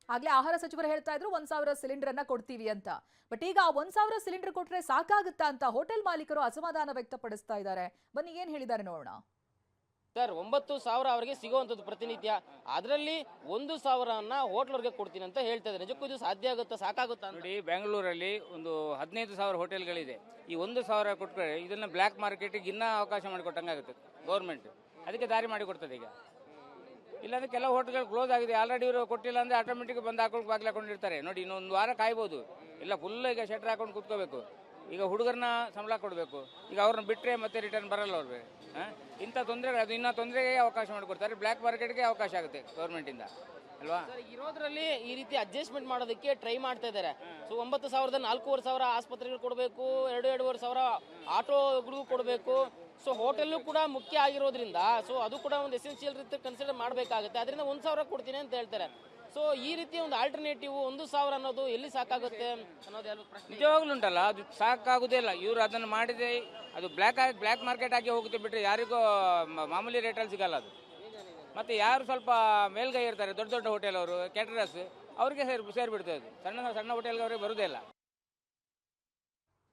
ಆಗ್ಲೇ ಆಹಾರ ಸಚಿವರು ಹೇಳ್ತಾ ಇದ್ರು 1,000 ಸಿಲಿಂಡರ್ ಅನ್ನ ಕೊಡ್ತೀವಿ ಅಂತ. ಬಟ್ ಈಗ 1,000 ಸಿಲಿಂಡರ್ ಕೊಟ್ರೆ ಸಾಕಾಗುತ್ತಾ ಅಂತ ಹೋಟೆಲ್ ಮಾಲೀಕರು ಅಸಮಾಧಾನ ವ್ಯಕ್ತಪಡಿಸ್ತಾ ಇದ್ದಾರೆ. ಬನ್ನಿ ಏನ್ ಹೇಳಿದ್ದಾರೆ ನೋಡೋಣ. ಸರ್ 9,000 ಅವರಿಗೆ ಸಿಗುವಂಥದ್ದು ಪ್ರತಿನಿತ್ಯ, ಅದರಲ್ಲಿ 1,000 ಹೋಟ್ಲವ್ರಿಗೆ ಕೊಡ್ತೀನಿ ಅಂತ ಹೇಳ್ತಾ ಇದ್ದಾರೆ. ನಿಜಕ್ಕೂ ಇದು ಸಾಧ್ಯ ಆಗುತ್ತಾ, ಸಾಕಾಗುತ್ತಾ ನೋಡಿ, ಬೆಂಗಳೂರಲ್ಲಿ ಒಂದು 15,000 ಹೋಟೆಲ್ಗಳಿದೆ. ಈ 1,000 ಕೊಟ್ಟರೆ ಇದನ್ನ ಬ್ಲ್ಯಾಕ್ ಮಾರ್ಕೆಟಿಗೆ ಇನ್ನೂ ಅವಕಾಶ ಮಾಡಿಕೊಟ್ಟಂಗಾಗುತ್ತೆ ಗೌರ್ಮೆಂಟ್. ಅದಕ್ಕೆ ದಾರಿ ಮಾಡಿಕೊಡ್ತದೆ. ಈಗ ಇಲ್ಲಾಂದ್ರೆ ಕೆಲವು ಹೋಟೆಲ್ಗಳು ಕ್ಲೋಸ್ ಆಗಿದೆ. ಆಲ್ರೆಡಿ ಇವರು ಕೊಟ್ಟಿಲ್ಲ ಅಂದ್ರೆ ಆಟೋಮೆಟಿಕ್ ಬಂದು ಹಾಕೊಂಡು ಬಾಗಿಲು ಹಾಕೊಂಡಿರ್ತಾರೆ. ನೋಡಿ, ಇನ್ನೊಂದು ವಾರ ಕಾಯ್ಬೋದು. ಇಲ್ಲ ಫುಲ್ ಈಗ ಶೆಟ್ರ್ ಹಾಕೊಂಡು ಕೂತ್ಕೋಬೇಕು. ಈಗ ಹುಡುಗರನ್ನ ಸಂಬಳ ಕೊಡಬೇಕು. ಈಗ ಅವ್ರನ್ನ ಬಿಟ್ಟರೆ ಮತ್ತೆ ರಿಟರ್ನ್ ಬರಲ್ಲ ಅವ್ರಿಗೆ. ಇಂಥ ತೊಂದರೆ, ಅದು ಇನ್ನೂ ತೊಂದರೆಗೆ ಅವಕಾಶ ಮಾಡಿಕೊಡ್ತಾರೆ. ಬ್ಲ್ಯಾಕ್ ಮಾರ್ಕೆಟ್ಗೆ ಅವಕಾಶ ಆಗುತ್ತೆ ಗೌರ್ಮೆಂಟಿಂದ ಅಲ್ವಾ. ಇರೋದ್ರಲ್ಲಿ ಈ ರೀತಿ ಅಡ್ಜಸ್ಟ್ಮೆಂಟ್ ಮಾಡೋದಕ್ಕೆ ಟ್ರೈ ಮಾಡ್ತಾ ಇದ್ದಾರೆ. ಸೊ 9,000 4,500 ಆಸ್ಪತ್ರೆಗಳು ಕೊಡಬೇಕು, 2,500 ಆಟೋಗಳಿಗೂ ಕೊಡಬೇಕು. ಸೊ ಹೋಟೆಲ್ಲು ಕೂಡ ಮುಖ್ಯ ಆಗಿರೋದ್ರಿಂದ ಸೊ ಅದು ಕೂಡ ಒಂದು ಎಸೆನ್ಷಿಯಲ್ ರೀತಿ ಕನ್ಸಿಡರ್ ಮಾಡಬೇಕಾಗುತ್ತೆ. ಅದರಿಂದ 1,000 ಕೊಡ್ತೀನಿ ಅಂತ ಹೇಳ್ತಾರೆ. ಸೊ ಈ ರೀತಿ ಒಂದು ಆಲ್ಟರ್ನೇಟಿವ್ 1,000 ಅನ್ನೋದು ಎಲ್ಲಿ ಸಾಕಾಗುತ್ತೆ ಅನ್ನೋದು ಪ್ರಶ್ನೆ ನಿಜವಾಗ್ಲೂ ಉಂಟಲ್ಲ, ಅದು ಸಾಕಾಗುದೇ ಇಲ್ಲ. ಇವರು ಅದನ್ನು ಮಾಡಿದೆ, ಅದು ಬ್ಲ್ಯಾಕ್ ಮಾರ್ಕೆಟ್ ಆಗಿ ಹೋಗುತ್ತೆ ಬಿಟ್ಟರೆ ಯಾರಿಗೂ ಮಾಮೂಲಿ ರೇಟಲ್ಲಿ ಸಿಗಲ್ಲ ಅದು. ಮತ್ತು ಯಾರು ಸ್ವಲ್ಪ ಮೇಲ್ಗೈ ಇರ್ತಾರೆ, ದೊಡ್ಡ ದೊಡ್ಡ ಹೋಟೆಲ್ ಅವರು, ಕ್ಯಾಟರರ್ಸ್, ಅವರಿಗೆ ಸೇರಿಬಿಡ್ತದೆ ಅದು. ಸಣ್ಣ ಸಣ್ಣ ಹೋಟೆಲ್ಗೆ ಅವ್ರಿಗೆ ಬರೋದೇ ಇಲ್ಲ.